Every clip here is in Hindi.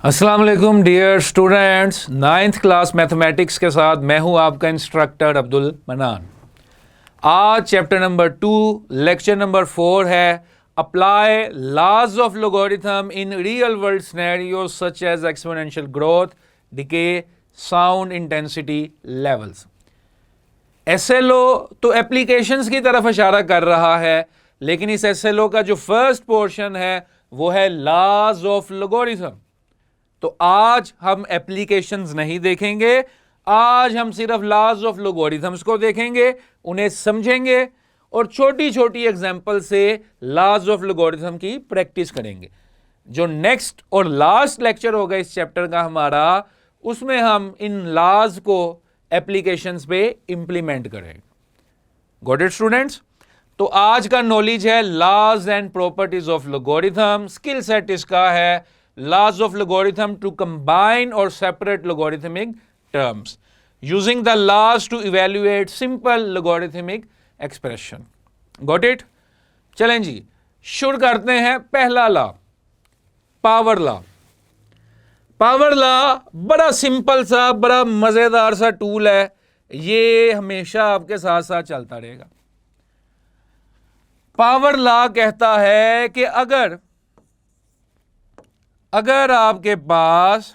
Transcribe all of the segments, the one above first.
अस्सलाम वालेकुम dear students, ninth class mathematics के साथ मैं हूं आपका इंस्ट्रक्टर अब्दुल मनान। आज चैप्टर नंबर 2 लेक्चर नंबर 4 है apply laws of logarithm in real world scenarios such as exponential growth, decay, sound intensity levels. SLO तो एप्लीकेशंस की तरफ इशारा कर रहा है, लेकिन इस एसएलओ का जो फर्स्ट पोर्शन है वो है लॉज ऑफ लोगरिथम। तो आज हम एप्लीकेशंस नहीं देखेंगे, आज हम सिर्फ लॉज ऑफ लोगरिथम्स को देखेंगे, उन्हें समझेंगे और छोटी छोटी एग्जांपल से लॉज ऑफ लोगरिथम की प्रैक्टिस करेंगे। जो नेक्स्ट और लास्ट लेक्चर होगा इस चैप्टर का हमारा, उसमें हम इन लॉज को एप्लीकेशंस पे इंप्लीमेंट करेंगे। Got it students? तो आज का नॉलेज है laws and properties of logarithm. Skill set इसका है laws of logarithm to combine or separate logarithmic terms using the laws to evaluate simple logarithmic expression. Got it? चलें जी, शुरू करते हैं। पहला law, power law. Power law बड़ा सिंपल सा, बड़ा मजेदार सा टूल है, ये हमेशा आपके साथ साथ चलता रहेगा। पावर लॉ कहता है कि अगर आपके पास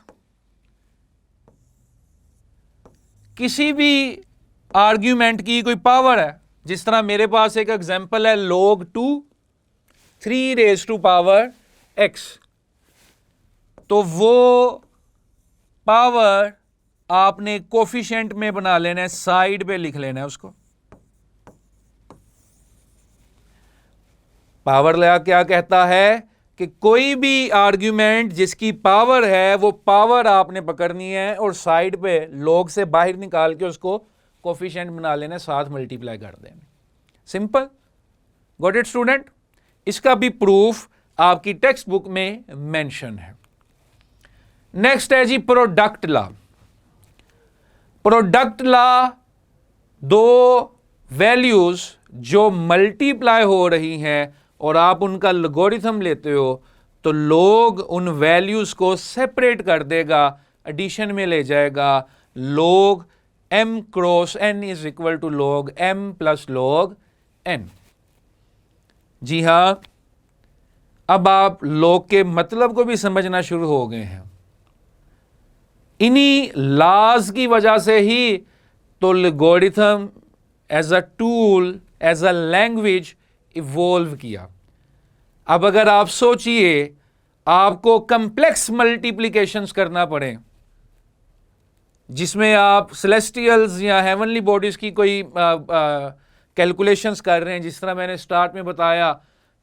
किसी भी आर्ग्यूमेंट की कोई पावर है, जिस तरह मेरे पास एक एग्जांपल है log 2 3 raise to power x, तो वो पावर आपने कोफिशिएंट में बना लेना है, साइड पे लिख लेना है उसको। पावर लॉ क्या कहता है कि कोई भी आर्ग्यूमेंट जिसकी पावर है वो पावर आपने पकड़नी है और साइड पे लॉग से बाहर निकाल के उसको कोफिशिएंट बना लेना, साथ मल्टीप्लाई कर देना। सिंपल। Got it student? इसका भी प्रूफ आपकी टेक्स्ट बुक में मेंशन है। नेक्स्ट है जी प्रोडक्ट लॉ। प्रोडक्ट लॉ, दो वैल्यूज जो मल्टीप्लाई हो रही हैं और आप उनका लोगरिथम लेते हो, तो लोग उन वैल्यूज को सेपरेट कर देगा, एडिशन में ले जाएगा। log m cross n is equal to log m plus log n। जी हां, अब आप log के मतलब को भी समझना शुरू हो गए हैं। इन्हीं लॉज की वजह से ही तो logarithm as a tool, as a language evolve किया। अब अगर आप सोचिए आपको कंप्लेक्स मल्टीप्लिकेशंस करना पड़े, जिसमें आप सेलेस्टियल्स या हेवनली बॉडीज की कोई कैलकुलेशंस कर रहे हैं, जिस तरह मैंने स्टार्ट में बताया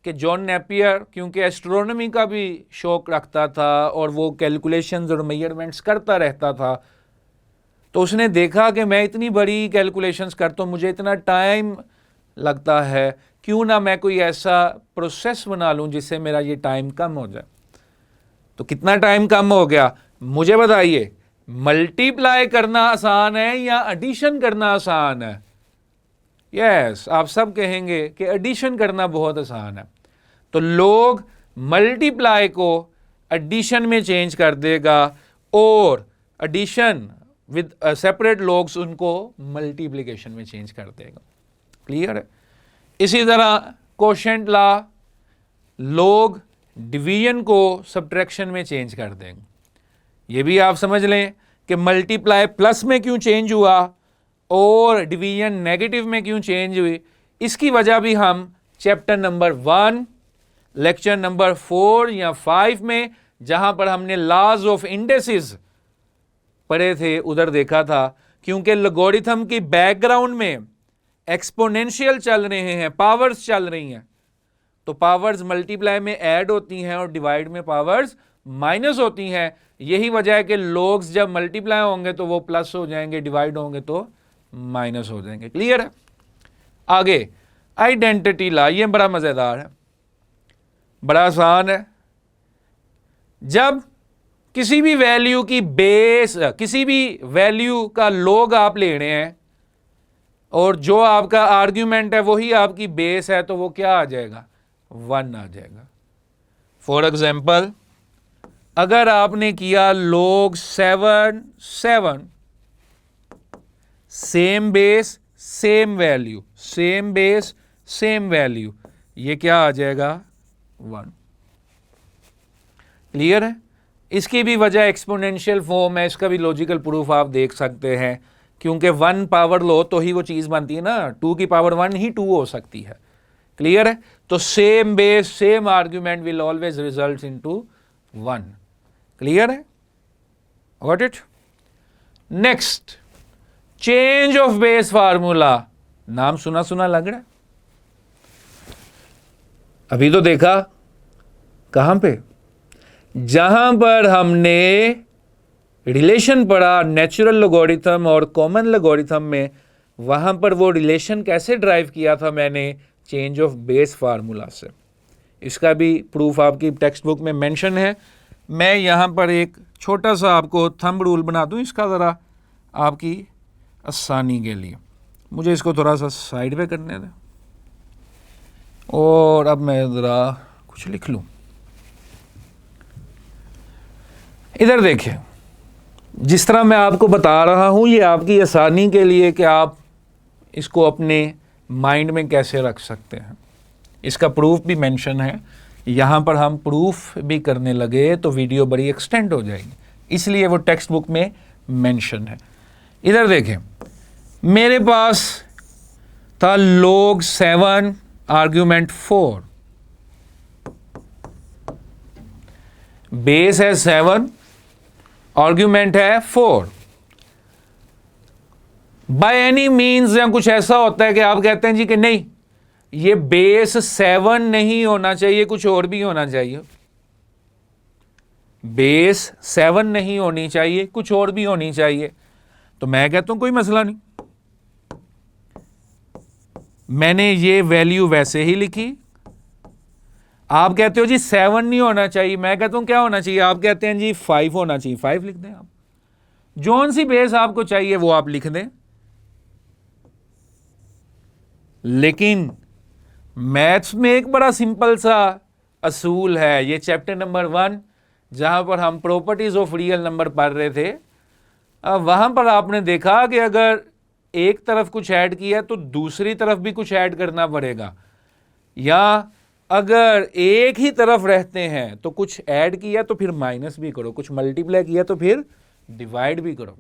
कि जॉन नेपियर क्योंकि एस्ट्रोनॉमी का भी शौक रखता था और वो कैलकुलेशंस और मेजरमेंट्स करता रहता था, तो उसने देखा कि मैं इतनी बड़ी कैलकुलेशंस करता हूँ, मुझे इतना टाइम लगता है, क्यों ना मैं कोई ऐसा प्रोसेस बना लूं जिससे मेरा ये टाइम कम हो जाए। तो कितना टाइम कम हो गया मुझे बताइए? मल्टीप्लाई करना आसान है या एडिशन करना आसान है? यस, आप सब कहेंगे कि एडिशन करना बहुत आसान है। तो लोग मल्टीप्लाई को एडिशन में चेंज कर देगा और एडिशन विद सेपरेट लॉग्स उनको मल्टीप्लिकेशन में चेंज कर देगा। क्लियर है? इसी तरह कोशेंट लॉ, लोग डिवीजन को सब्ट्रैक्शन में चेंज कर देंगे। ये भी आप समझ लें कि मल्टीप्लाई प्लस में क्यों चेंज हुआ और डिवीजन नेगेटिव में क्यों चेंज हुई, इसकी वजह भी हम चैप्टर नंबर 1 लेक्चर नंबर 4 या 5 में, जहां पर हमने लॉज ऑफ इंडेसिस पढ़े थे, उधर देखा था। क्योंकि लोगरिथम की बैकग्राउंड में एक्सपोनेंशियल चल रहे हैं, पावर्स चल रही हैं, तो पावर्स मल्टीप्लाई में ऐड होती हैं और डिवाइड में पावर्स माइनस होती हैं। यही वजह है कि लोग्स जब मल्टीप्लाई होंगे तो वो प्लस हो जाएंगे, डिवाइड होंगे तो माइनस हो जाएंगे। क्लियर है? आगे आइडेंटिटी लॉ, ये बड़ा मजेदार है, बड़ा आसान है। जब किसी भी वैल्यू की बेस, किसी भी वैल्यू का लॉग आप ले रहे हैं और जो आपका आर्ग्यूमेंट है वही आपकी बेस है, तो वो क्या आ जाएगा? 1 आ जाएगा। फॉर एग्जाम्पल अगर आपने किया log 7 7 same base same value, same base same value, ये क्या आ जाएगा 1। क्लियर है? इसकी भी वजह एक्सपोनेंशियल फॉर्म है, इसका भी लॉजिकल प्रूफ आप देख सकते हैं, क्योंकि 1 पावर लो तो ही वो चीज़ बनती है ना, 2 की पावर 1 ही 2 हो सकती है। क्लियर है? तो same base same argument will always result into 1। Clear है? Got it? Next, change of base formula, नाम सुना सुना लग रहा है। अभी तो देखा कहां पे, जहां पर हमने रिलेशन पढ़ा नेचुरल लॉगरिथम और कॉमन लॉगरिथम में, वहां पर वो रिलेशन कैसे ड्राइव किया था मैंने, चेंज ऑफ बेस फार्मूला से। इसका भी प्रूफ आपकी टेक्स्ट बुक में मेंशन है। मैं यहां पर एक छोटा सा आपको थंब रूल बना दूं इसका, ज़रा आपकी आसानी के लिए। मुझे इसको थोड़ा सा साइड पे करने दें, और अब मैं ज़रा कुछ लिख लूं। इधर देखिए, जिस तरह मैं आपको बता रहा हूं, ये आपकी आसानी के लिए कि आप इसको अपने माइंड में कैसे रख सकते हैं। इसका प्रूफ भी मेंशन है। यहाँ पर हम प्रूफ भी करने लगे तो वीडियो बड़ी एक्सटेंड हो जाएगी, इसलिए वो टेक्स्ट बुक में मेंशन है। इधर देखें, मेरे पास था log 7 आर्ग्यूमेंट 4, बेस है 7, आर्ग्यूमेंट है 4। बाय एनी मीन्स या कुछ ऐसा होता है कि आप कहते हैं जी कि नहीं, ये बेस 7 नहीं होना चाहिए, कुछ और भी होना चाहिए। बेस 7 नहीं होनी चाहिए, कुछ और भी होनी चाहिए। तो मैं कहता हूं कोई मसला नहीं, मैंने ये वैल्यू वैसे ही लिखी। आप कहते हो जी 7 नहीं होना चाहिए, मैं कहता हूं क्या होना चाहिए, आप कहते हैं जी 5 होना चाहिए, 5 लिख दें। आप जोन सी बेस आपको चाहिए वो आप लिख दें। लेकिन मैथ्स में एक बड़ा सिंपल सा असूल है, ये चैप्टर नंबर 1 जहां पर हम प्रॉपर्टीज ऑफ रियल नंबर पढ़ रहे थे, वहां पर आपने देखा कि अगर एक तरफ कुछ ऐड किया तो दूसरी तरफ भी कुछ ऐड करना पड़ेगा, या अगर एक ही तरफ रहते हैं तो कुछ ऐड किया तो फिर माइनस भी करो, कुछ मल्टीप्लाई किया तो फिर डिवाइड भी करो।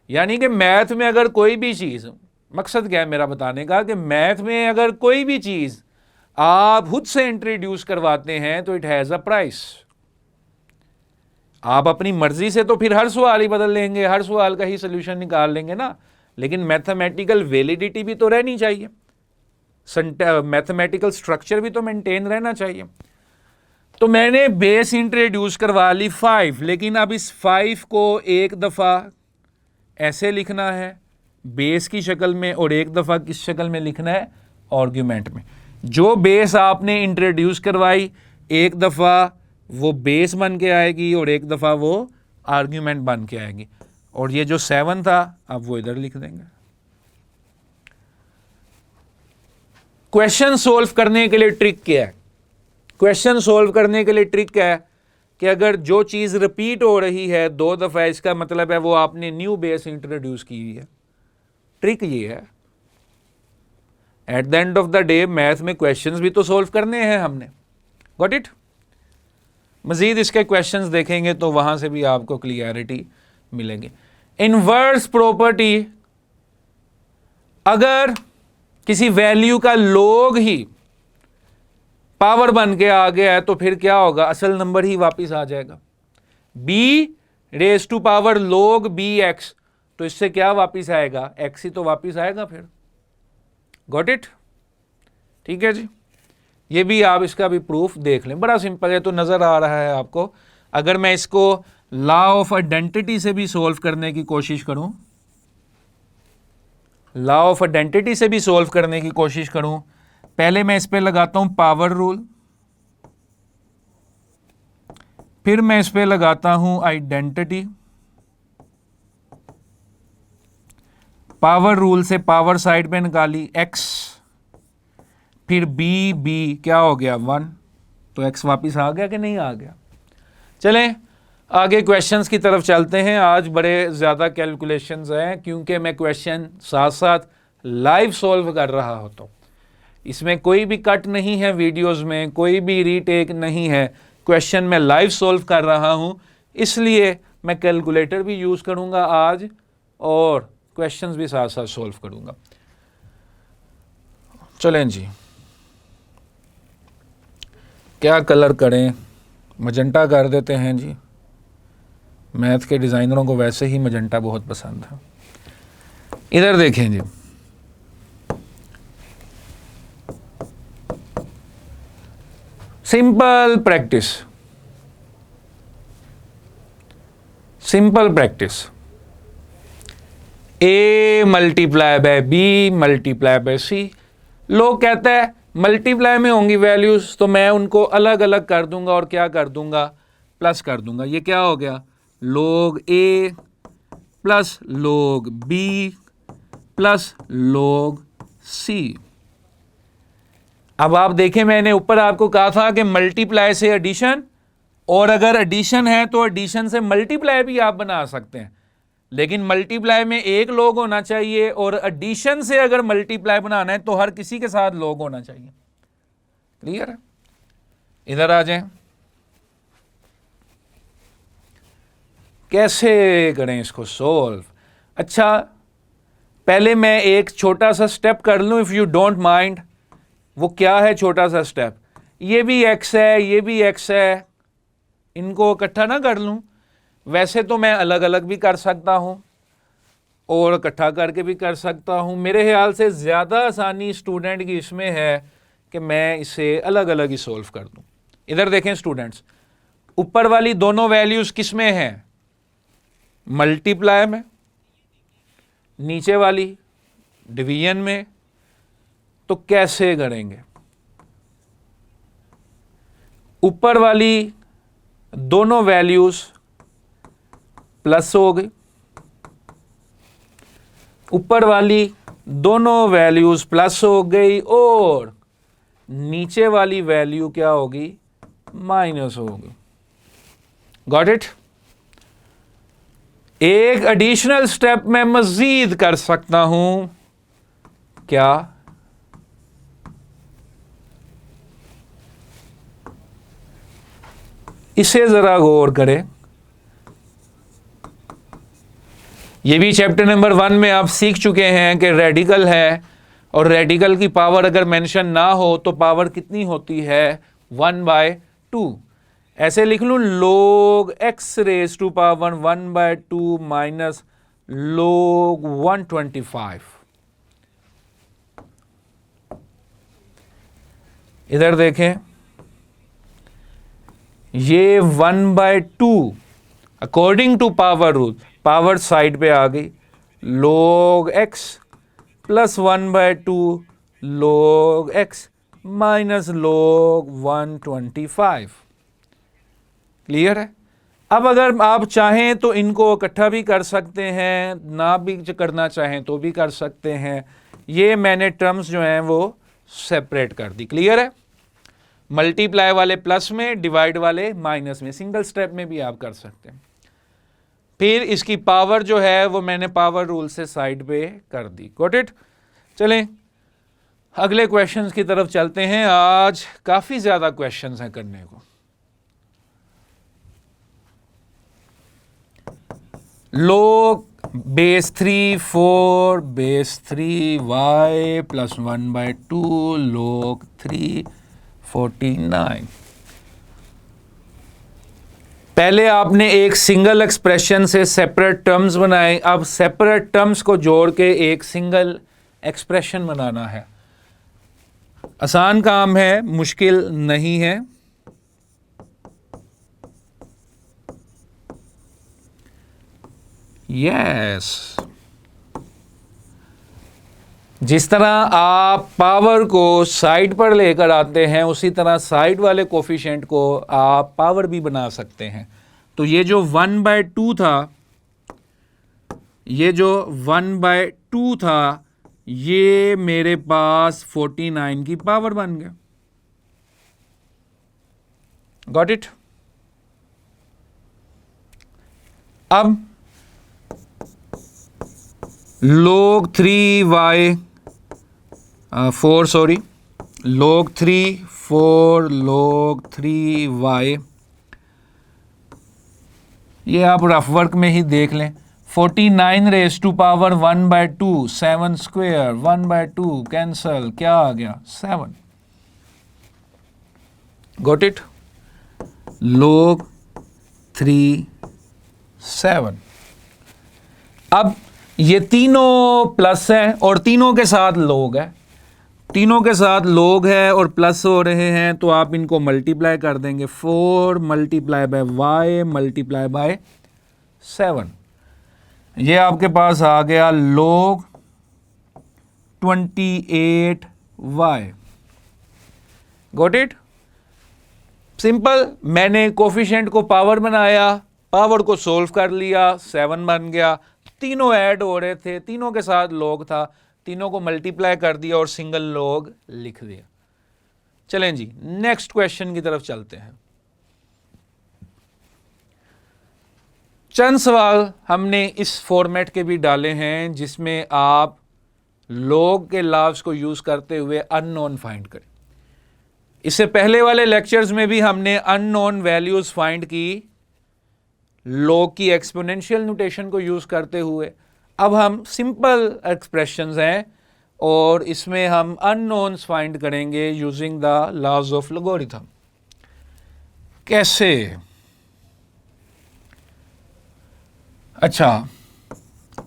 यानी कि मैथ में अगर कोई भी चीज़, मकसद क्या है मेरा बताने का, कि मैथ में अगर कोई भी चीज़ आप खुद से इंट्रोड्यूस करवाते हैं तो इट हैज़ अ प्राइस। आप अपनी मर्जी से तो फिर हर सवाल ही बदल लेंगे, हर सवाल का ही सोल्यूशन निकाल लेंगे ना, लेकिन मैथमेटिकल वैलिडिटी भी तो रहनी चाहिए, मैथमेटिकल स्ट्रक्चर भी तो मेंटेन रहना चाहिए। तो मैंने बेस इंट्रोड्यूस करवा ली 5, लेकिन अब इस 5 को एक दफ़ा ऐसे लिखना है बेस की शक्ल में, और एक दफ़ा किस शक्ल में लिखना है, आर्ग्यूमेंट में। जो बेस आपने इंट्रोड्यूस करवाई, एक दफ़ा वो बेस बन के आएगी और एक दफ़ा वो आर्ग्यूमेंट बन के आएगी। और ये जो 7 था अब वो इधर लिख देंगे। क्वेश्चन सोल्व करने के लिए ट्रिक क्या है? क्वेश्चन सोल्व करने के लिए ट्रिक क्या है कि अगर जो चीज़ रिपीट हो रही है 2 दफ़ा, इसका मतलब है वो आपने न्यू बेस इंट्रोड्यूस की हुई है। ट्रिक ये है, at the end of the day math में क्वेश्चंस भी तो सोल्व करने हैं हमने। Got it? मजीद इसके क्वेश्चंस देखेंगे तो वहां से भी आपको क्लियरिटी मिलेंगे। इनवर्स प्रॉपर्टी, अगर किसी वैल्यू का log ही पावर बन के आ गया है तो फिर क्या होगा, असल नंबर ही वापस आ जाएगा। b raise to power log bx, तो इससे क्या वापस आएगा, x ही तो वापस आएगा फिर। Got it? ठीक है जी, ये भी आप इसका भी प्रूफ देख लें, बड़ा सिंपल है। तो नजर आ रहा है आपको, अगर मैं इसको लॉ ऑफ आइडेंटिटी से भी सोल्व करने की कोशिश करूं, लॉ ऑफ आइडेंटिटी से भी सोल्व करने की कोशिश करूं, पहले मैं इस पे लगाता हूं पावर रूल, फिर मैं इस पे लगाता हूं आइडेंटिटी। पावर रूल से पावर साइड पे निकाली x, फिर b क्या हो गया 1, तो x वापस आ गया कि नहीं आ गया। चलें आगे क्वेश्चंस की तरफ चलते हैं। आज बड़े ज़्यादा कैलकुलेशंस हैं क्योंकि मैं क्वेश्चन साथ साथ लाइव सॉल्व कर रहा होता हूँ। इसमें कोई भी कट नहीं है, वीडियोस में कोई भी रीटेक नहीं है। क्वेश्चन मैं लाइव सॉल्व कर रहा हूँ, इसलिए मैं कैलकुलेटर भी यूज़ करूँगा आज और क्वेश्चंस भी साथ साथ सॉल्व करूँगा। चलें जी, क्या कलर करें? मजेंटा कर देते हैं जी। मैथ के डिज़ाइनरों को वैसे ही मजेंटा बहुत पसंद है। इधर देखें जी, simple practice, simple practice. A multiply by b multiply by c. लोग कहते हैं मल्टीप्लाई में होंगी वैल्यूज, तो मैं उनको अलग अलग कर दूंगा और क्या कर दूंगा, प्लस कर दूंगा। ये क्या हो गया, log a plus log b plus log c. अब आप देखें, मैंने ऊपर आपको कहा था कि मल्टीप्लाई से एडिशन, और अगर एडिशन है तो एडिशन से मल्टीप्लाई भी आप बना सकते हैं, लेकिन मल्टीप्लाई में एक log होना चाहिए और एडिशन से अगर मल्टीप्लाई बनाना है तो हर किसी के साथ log होना चाहिए। क्लियर है? इधर आ जाएं, कैसे करें इसको सॉल्व। अच्छा, पहले मैं एक छोटा सा स्टेप कर लूं, इफ यू डोंट माइंड। वो क्या है छोटा सा स्टेप? ये भी x है, ये भी x है, इनको इकट्ठा ना कर लूं। वैसे तो मैं अलग अलग भी कर सकता हूं और इकट्ठा करके भी कर सकता हूं। मेरे ख्याल से ज़्यादा आसानी स्टूडेंट की इसमें है कि मैं इसे अलग अलग ही सॉल्व कर दूं। इधर देखें स्टूडेंट्स, ऊपर वाली दोनों वैल्यूज़ किस में हैं? मल्टीप्लाई में। नीचे वाली डिवीजन में। तो कैसे करेंगे? ऊपर वाली दोनों वैल्यूज प्लस हो गई, ऊपर वाली दोनों वैल्यूज प्लस हो गई और नीचे वाली वैल्यू क्या होगी, माइनस होगी। Got it? एक एडिशनल स्टेप मैं मजीद कर सकता हूं, क्या? इसे जरा गौर करें। ये भी चैप्टर नंबर 1 में आप सीख चुके हैं कि रेडिकल है, और रेडिकल की पावर अगर मेंशन ना हो तो पावर कितनी होती है, 1/2। ऐसे लिख लूं, log x raise to power 1/2 minus log 125। इधर देखें, ये 1/2 according to power rule, power side पे आ गई, log x plus 1/2 log x minus log 125। Clear है? अब अगर आप चाहें तो इनको इकट्ठा भी कर सकते हैं, ना भी करना चाहें तो भी कर सकते हैं। ये मैंने टर्म्स जो हैं वो सेपरेट कर दी। क्लियर है? मल्टीप्लाई वाले प्लस में, डिवाइड वाले माइनस में, सिंगल स्टेप में भी आप कर सकते हैं। फिर इसकी पावर जो है वो मैंने पावर रूल से साइड पे कर दी। Got it? चलें अगले क्वेश्चंस की तरफ चलते हैं। आज काफ़ी ज़्यादा क्वेश्चंस हैं करने को। log base 3 4 base 3 y plus 1/2 log 3 49। पहले आपने एक सिंगल एक्सप्रेशन से सेपरेट टर्म्स बनाए, अब सेपरेट टर्म्स को जोड़ के एक सिंगल एक्सप्रेशन बनाना है। आसान काम है, मुश्किल नहीं है। यस, जिस तरह आप पावर को साइड पर लेकर आते हैं उसी तरह साइड वाले कोफिशिएंट को आप पावर भी बना सकते हैं। तो ये जो 1/2 था, ये जो 1/2 था, ये मेरे पास 49 की पावर बन गया। Got it? अब log 3y 4 sorry log 3 4 log 3y, ये आप रफ वर्क में ही देख लें। 49 raise to power 1/2 7 square 1/2 cancel, क्या आ गया 7। Got it? log 3 7। अब ये तीनों प्लस हैं और तीनों के साथ log है, तीनों के साथ log है और प्लस हो रहे हैं, तो आप इनको मल्टीप्लाई कर देंगे। 4 multiply by y multiply by 7, ये आपके पास आ गया log 28y। Got it? Simple. मैंने कोफिशिएंट को पावर बनाया, पावर को सोल्व कर लिया, 7 बन गया। तीनों ऐड हो रहे थे, तीनों के साथ log था, तीनों को मल्टीप्लाई कर दिया और सिंगल log लिख दिया। चलें जी, नेक्स्ट क्वेश्चन की तरफ चलते हैं। चंद सवाल हमने इस फॉर्मेट के भी डाले हैं जिसमें आप log के लॉज को यूज करते हुए अननोन फाइंड करें। इससे पहले वाले लेक्चर्स में भी हमने अननोन वैल्यूज फाइंड की log की एक्सपोनेंशियल नोटेशन को यूज करते हुए। अब हम सिंपल एक्सप्रेशंस हैं और इसमें हम अननोन्स फाइंड करेंगे using the laws of logarithm. कैसे? अच्छा,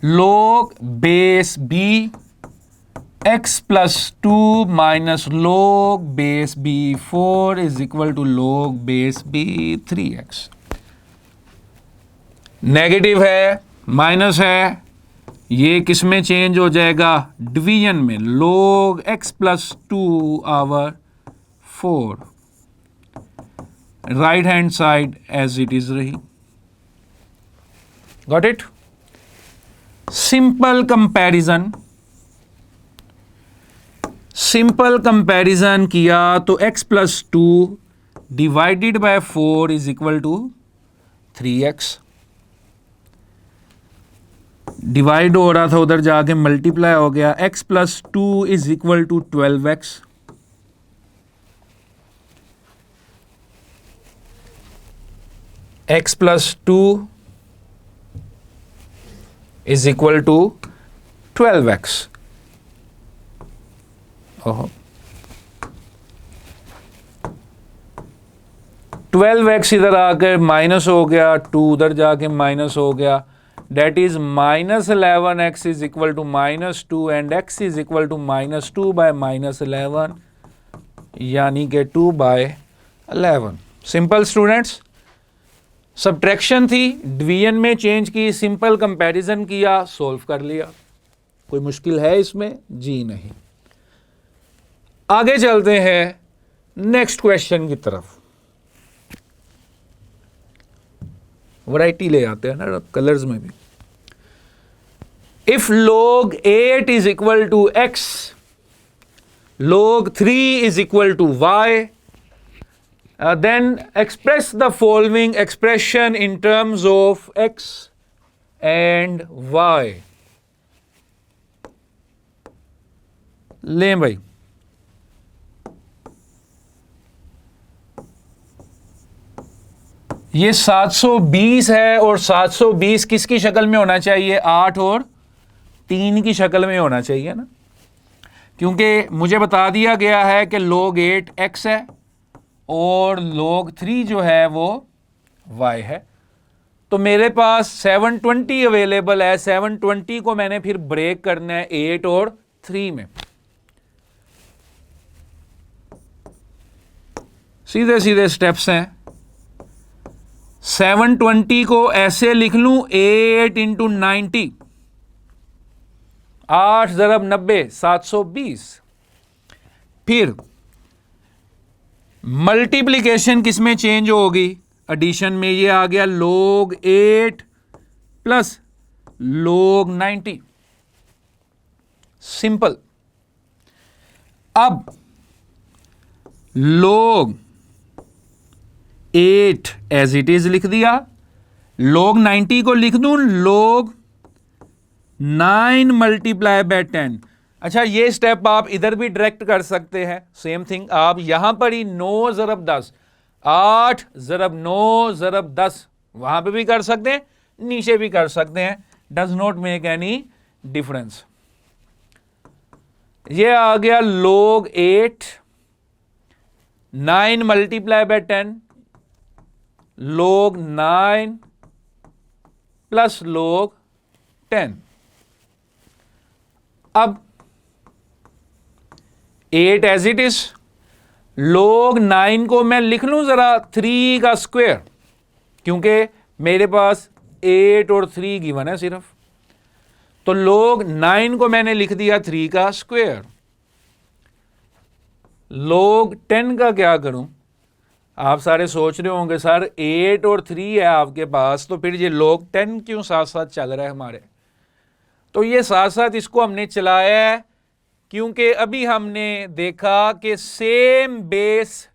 log base b x plus 2 minus log base b 4 is equal to log base b 3x। Negative है, माइनस है, ये किस में चेंज हो जाएगा? डिवीजन में। log x plus 2 over 4, right hand side as it is रही। Got it? Simple comparison, simple comparison किया तो x plus 2 divided by 4 is equal to 3x। Divide हो रहा था, उधर जाके मल्टीप्लाई हो गया। x plus 2 is equal to 12x। x plus 2 is equal to 12x। ओहो, 12x इधर आकर माइनस हो गया, 2 उधर जाके माइनस हो गया। That is minus 11x is equal to minus 2 and x is equal to minus 2 by minus 11, यानी कि 2 by 11। सिंपल स्टूडेंट्स, सब्ट्रैक्शन थी, डिवीजन में चेंज की, सिंपल कंपैरिजन किया, सोल्व कर लिया। कोई मुश्किल है इसमें? जी नहीं। आगे चलते हैं नेक्स्ट क्वेश्चन की तरफ। वैरायटी ले आते हैं ना कलर्स में भी। If log 8 is equal to x, log 3 is equal to y, then express the following expression in terms of x and y। लें भाई, ये 720 है और 720 किसकी शक्ल में होना चाहिए? 8 और 3 की शक्ल में होना चाहिए ना, क्योंकि मुझे बता दिया गया है कि log 8 x है और log 3 जो है वो y है। तो मेरे पास 720 अवेलेबल है। 720 को मैंने फिर ब्रेक करना है 8 और 3 में। सीधे सीधे स्टेप्स हैं। 720 को ऐसे लिख लूं 8 इंटू 90, 8 ज़रब 90 720। फिर मल्टीप्लिकेशन किस में चेंज होगी? एडिशन में। ये आ गया log 8 प्लस log 90। सिंपल। अब log 8 एज इट इज लिख दिया, log 90 को लिख दूं log 9 मल्टीप्लाई बाय 10। अच्छा, ये स्टेप आप इधर भी डायरेक्ट कर सकते हैं, सेम थिंग। आप यहां पर ही 9 ज़रब 10, 8 ज़रब 9 ज़रब 10 वहां पे भी कर सकते हैं, नीचे भी कर सकते हैं, does not make any difference. ये आ गया log 8, 9 multiply by 10, log 9 plus log 10। अब 8 एज इट इज, log 9 को मैं लिख लूं जरा 3 का स्क्वायर, क्योंकि मेरे पास 8 और 3 गिवन है सिर्फ, तो log 9 को मैंने लिख दिया 3 का स्क्वायर। log 10 का क्या करूं? आप सारे सोच रहे होंगे सर 8 और 3 है आपके पास, तो फिर ये log 10 क्यों साथ साथ चल रहा है हमारे? तो ये साथ साथ इसको हमने चलाया है क्योंकि अभी हमने देखा कि same base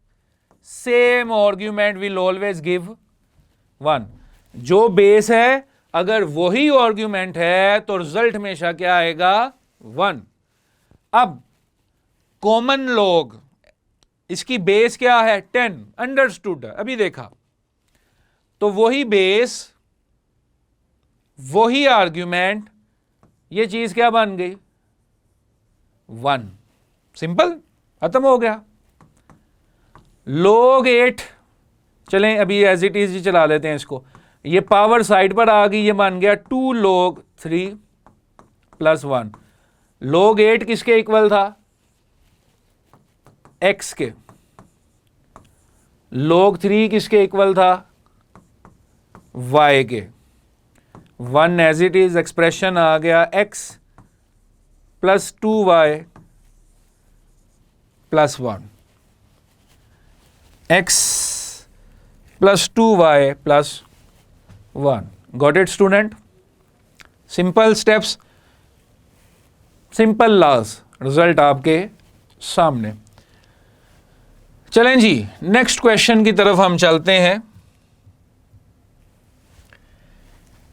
same argument will always give 1। जो बेस है अगर वही आर्ग्यूमेंट है तो रिजल्ट हमेशा क्या आएगा? 1। अब कॉमन लॉग, इसकी बेस क्या है? 10, अंडरस्टूड, अभी देखा। तो वही बेस वही आर्ग्यूमेंट, ये चीज क्या बन गई? 1। सिंपल, खत्म हो गया। log 8, चलें अभी एज इट इज ही चला लेते हैं इसको। ये पावर साइड पर आ गई, ये बन गया 2 log 3 प्लस 1। log 8 किसके इक्वल था? x के। log 3 किसके इक्वल था? y के। 1 एज इट इज, एक्सप्रेशन आ गया x plus 2y plus 1, x plus 2y plus 1। Got it student? Simple steps, simple laws, result आपके सामने। चलें जी, नेक्स्ट क्वेश्चन की तरफ हम चलते हैं।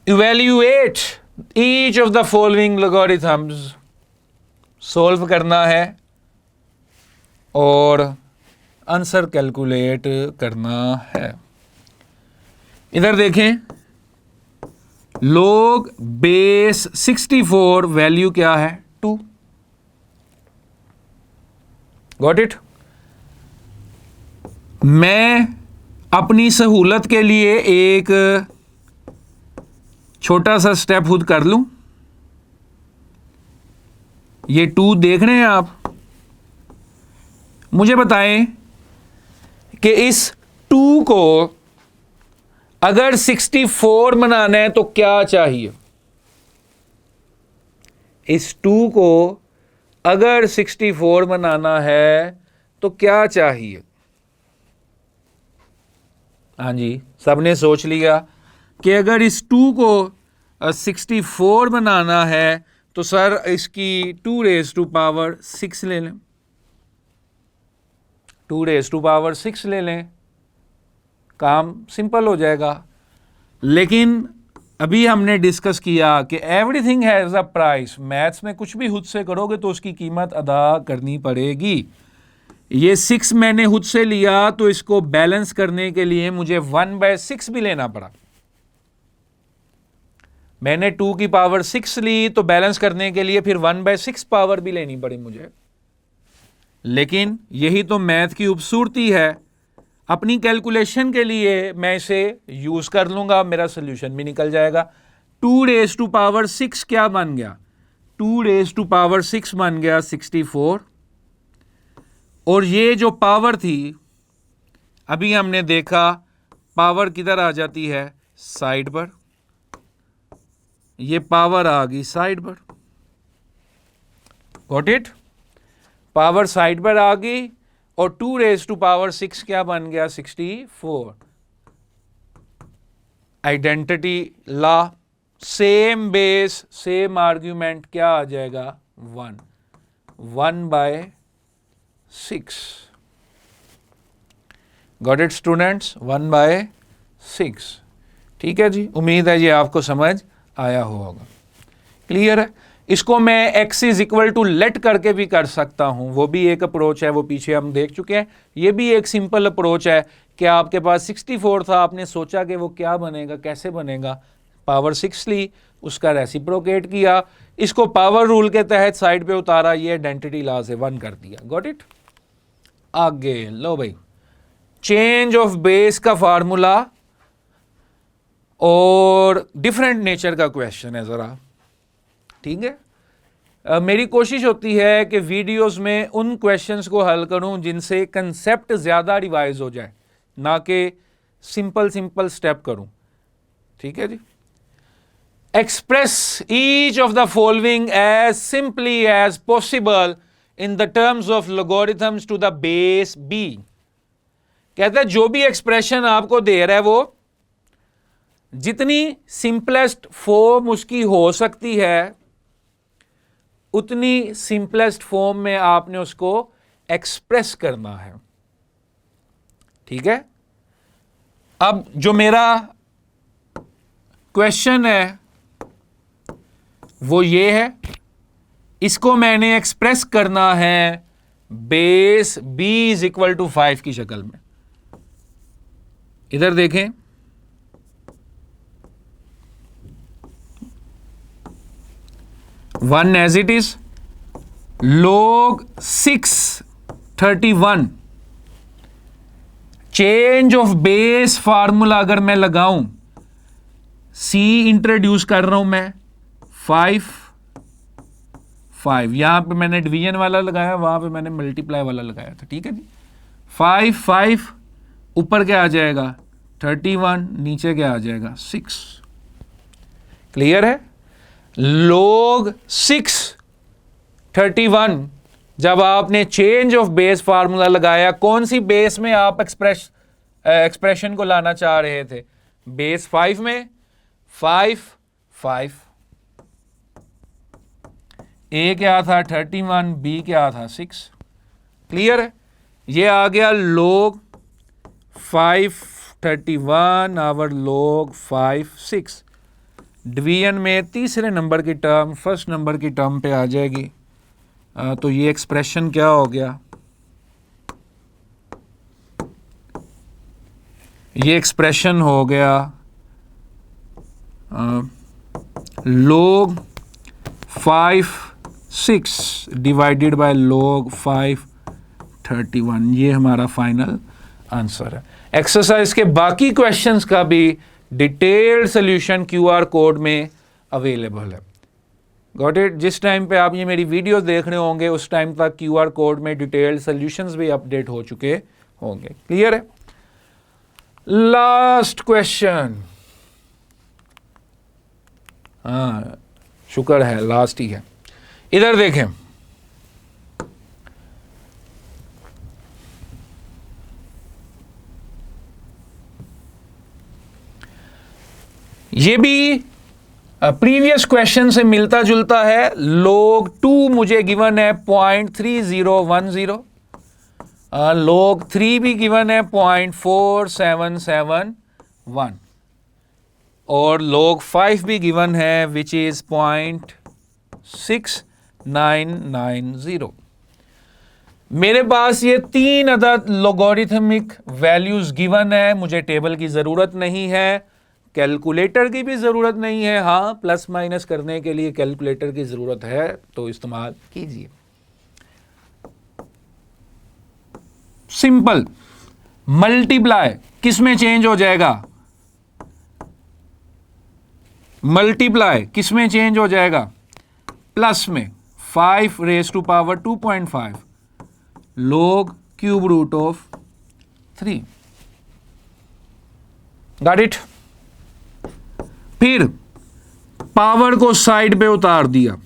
Evaluate each of the following logarithms, solve करना है और आंसर कैलकुलेट करना है। इधर देखें, log बेस 64 वैल्यू क्या है? 2। Got it? मैं अपनी सहूलत के लिए एक छोटा सा स्टेप खुद कर लूं। ये 2 देख रहे हैं आप, मुझे बताएं कि इस 2 को अगर 64 बनाना है तो क्या चाहिए? इस 2 को अगर 64 बनाना है तो क्या चाहिए? हाँ जी, सबने सोच लिया कि अगर इस 2 को 64 बनाना है तो सर इसकी 2 रेज़ टू पावर 6 ले लें, 2 रेज़ टू पावर 6 ले लें, काम सिंपल हो जाएगा। लेकिन अभी हमने डिस्कस किया कि everything has a price. Maths में कुछ भी खुद से करोगे तो उसकी कीमत अदा करनी पड़ेगी। ये 6 मैंने खुद से लिया तो इसको बैलेंस करने के लिए मुझे 1/6 भी लेना पड़ा। मैंने 2 की पावर 6 ली तो बैलेंस करने के लिए फिर 1/6 पावर भी लेनी पड़ी मुझे। लेकिन यही तो मैथ की खूबसूरती है, अपनी कैलकुलेशन के लिए मैं इसे यूज कर लूंगा, मेरा सोल्यूशन भी निकल जाएगा। 2 रेज़ टू पावर 6 क्या बन गया? 2 रेज़ टू पावर 6 बन गया 64। और ये जो पावर थी अभी हमने देखा, पावर किधर आ जाती है? साइड पर। ये पावर आ गई साइड पर। Got it? पावर साइड पर आ गई और 2 रेज़ टू पावर 6 क्या बन गया? 64। Identity law, same base same argument, क्या आ जाएगा? 1। 1/6। Got it students? 1/6। ठीक है जी, उम्मीद है ये आपको समझ आया होगा। क्लियर है। इसको मैं x is equal to let करके भी कर सकता हूं, वो भी एक अप्रोच है, वो पीछे हम देख चुके हैं। ये भी एक सिंपल अप्रोच है कि आपके पास 64 था, आपने सोचा कि वो क्या बनेगा, कैसे बनेगा, पावर 6 ली, उसका रेसिप्रोकेट किया, इसको पावर रूल के तहत साइड पे उतारा, ये आइडेंटिटी लॉ से 1 कर दिया। Got it. आगे लो भाई, चेंज ऑफ बेस का फार्मूला और डिफरेंट नेचर का क्वेश्चन है जरा, ठीक है। मेरी कोशिश होती है कि वीडियोस में उन क्वेश्चंस को हल करूं जिनसे कंसेप्ट ज्यादा रिवाइज हो जाए, ना कि सिंपल स्टेप करूं, ठीक है जी। Express each of the following as simply as possible in the terms of logarithms to the base b. कहता है जो भी एक्सप्रेशन आपको दे रहा है वो जितनी सिंपलेस्ट फॉर्म उसकी हो सकती है उतनी सिंपलेस्ट फॉर्म में आपने उसको एक्सप्रेस करना है, ठीक है। अब जो मेरा क्वेश्चन है वो ये है, इसको मैंने एक्सप्रेस करना है base b is equal to 5 की शक्ल में। इधर देखें, one as it is, log 631, change of base formula अगर मैं लगाऊं, c इंट्रोड्यूस कर रहा हूं मैं 5 5, यहां पे मैंने डिवीजन वाला लगाया, वहां पे मैंने मल्टीप्लाई वाला लगाया था, ठीक है जी। 5 5 ऊपर क्या आ जाएगा 31, नीचे क्या आ जाएगा 6। क्लियर है। log 631 जब आपने चेंज ऑफ बेस फार्मूला लगाया, कौन सी बेस में आप एक्सप्रेशन को लाना चाह रहे थे? बेस 5 में, 5 5, ए क्या था 31, बी क्या था 6। क्लियर है। ये आ गया log 531 आवर log 5 6। डिवीजन में तीसरे नंबर की टर्म फर्स्ट नंबर की टर्म पे आ जाएगी। तो ये एक्सप्रेशन क्या हो गया, ये एक्सप्रेशन हो गया log 5 6 डिवाइडेड बाय log 531। ये हमारा फाइनल आंसर है। एक्सरसाइज के बाकी क्वेश्चंस का भी डिटेल्ड सोल्यूशन QR कोड में अवेलेबल है। Got it. जिस टाइम पे आप ये मेरी वीडियोस देख रहे होंगे उस टाइम तक QR कोड में डिटेल्ड सोल्यूशंस भी अपडेट हो चुके होंगे। क्लियर है। लास्ट क्वेश्चन, हाँ शुक्र है लास्ट ही है। इधर देखें, ये भी प्रीवियस क्वेश्चन से मिलता जुलता है। log 2 मुझे गिवन है 0.3010, log 3 भी गिवन है 0.4771 और log 5 भी गिवन है विच इज 0.6990। मेरे पास ये 3 अदद लॉगरिथमिक वैल्यूज गिवन है। मुझे टेबल की जरूरत नहीं है, कैलकुलेटर की भी जरूरत नहीं है। हाँ, प्लस माइनस करने के लिए कैलकुलेटर की जरूरत है तो इस्तेमाल कीजिए। सिंपल मल्टीप्लाई किस में चेंज हो जाएगा, मल्टीप्लाई किस में चेंज हो जाएगा, प्लस में 5 raise to power 2.5 log cube root of 3। Got it. फिर पावर को साइड पे उतार दिया,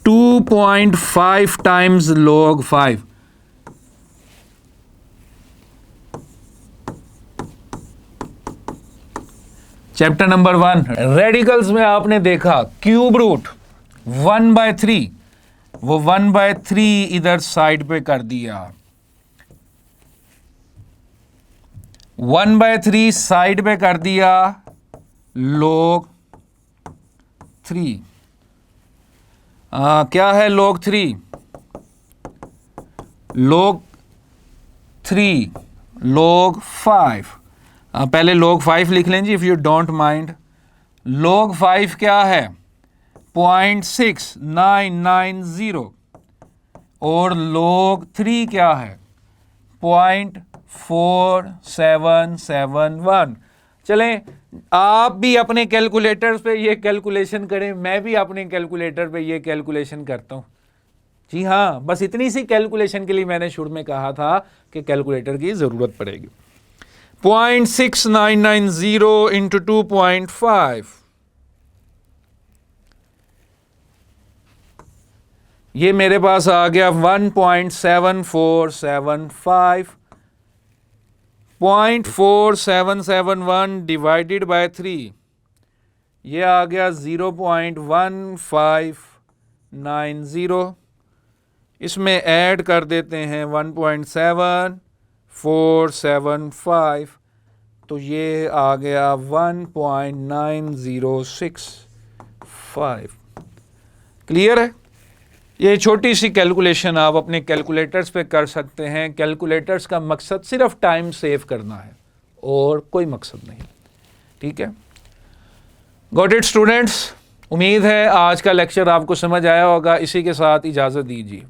two 2.5 times log 5। Chapter number 1 radicals में आपने देखा क्यूब रूट 1/3, वो 1/3 इधर साइड पे कर दिया। 1/3 साइड पे कर दिया log 3। क्या है log 3? log 3 log 5। पहले log 5 लिख लें जी, if you don't mind. log 5 क्या है? 0.6990। और log 3 क्या है? 0.4771। चलें, आप भी अपने कैलकुलेटर्स पे ये कैलकुलेशन करें, मैं भी अपने कैलकुलेटर पे ये कैलकुलेशन करता हूँ। जी हाँ, बस इतनी सी कैलकुलेशन के लिए मैंने शुरू में कहा था कि कैलकुलेटर की ज़रूरत पड़ेगी। 0.6990 इंटू 2.5, ये मेरे पास आ गया 1.7475। 0.4771 डिवाइडेड बाय 3, ये आ गया 0.1590। इसमें ऐड कर देते हैं 1.7475, तो ये आ गया 1.9065। क्लियर है? ये छोटी सी कैलकुलेशन आप अपने कैलकुलेटर्स पे कर सकते हैं। कैलकुलेटर्स का मकसद सिर्फ टाइम सेव करना है और कोई मकसद नहीं। ठीक है, गॉट इट स्टूडेंट्स? उम्मीद है आज का लेक्चर आपको समझ आया होगा। इसी के साथ इजाज़त दीजिए।